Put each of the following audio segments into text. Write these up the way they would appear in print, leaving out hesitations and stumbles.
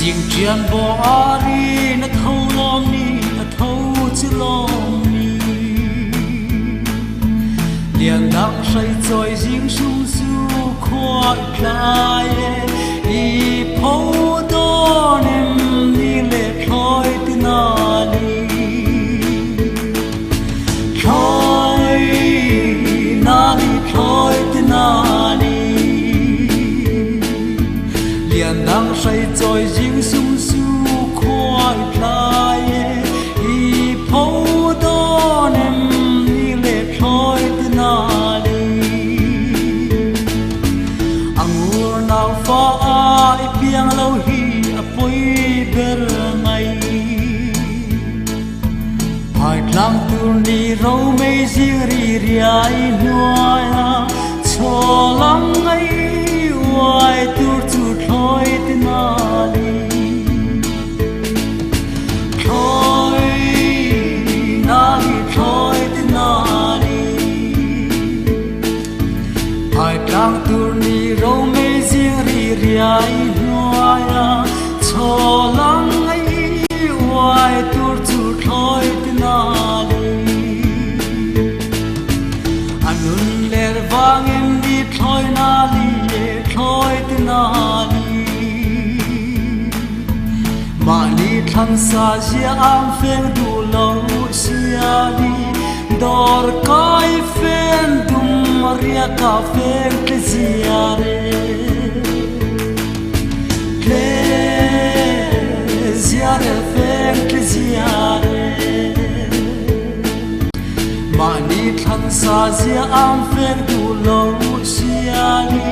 riêng chuyện bỏ đi nó thâu lom ni nó thâu chứ lom ni liền đang say rồi riêng sung su khoa lại đi phố đó nem đi lệ khói từ nào đi khói na đi khói từ nào đi liền đang say rồi riêng sung su khoa lại đi phố đó nem đi lệ khói từ nào đi angur nào phải biang lâu hi apoi ber ngai phải lang tur ni rau mei ziri riai noa cho lang ngai wai tur tu thoi tinali thoi nali thoi tinali phải lang tur ni rau mei ziri riai noa cho lang ngai wai tur tu thoi tinali anun ler vang em đi thoi nali thoi tinali mali thang sa zia am pheng du lo sia đi dor kai pheng dum ria ka pheng ke zia re ziare pheng ke zia re mani thang sa zia am pheng du lo sia đi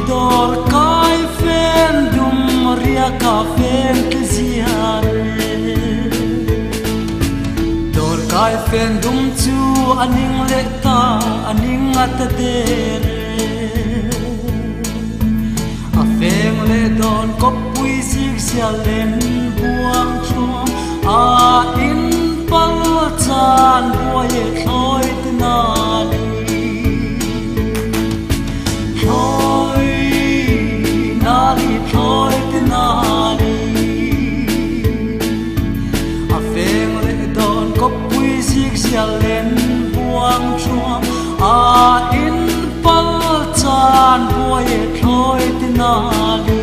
dor kai pheng dum ria ka pheng ke zia re dor kai pheng dum chu aning le ta aning at de a pheng le don kop pui zik sia len buang chuang a in pal chan boye thoi tinali thoi nali thoi tinali a pheng le don kop pui zik sia len buang chuang a in pal chan boye thoi tinali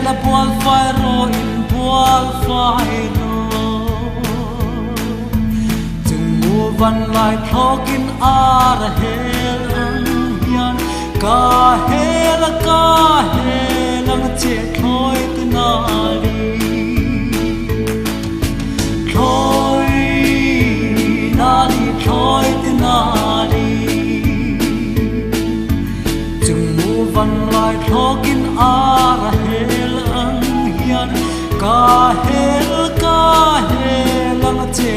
la bual fai ro in bual fai ro chung mu van lai thokin ar hel hian ka hel ang che thoi tinali thoi nali thoi tinali chung mu van lai thokin ar hel ka hel ang che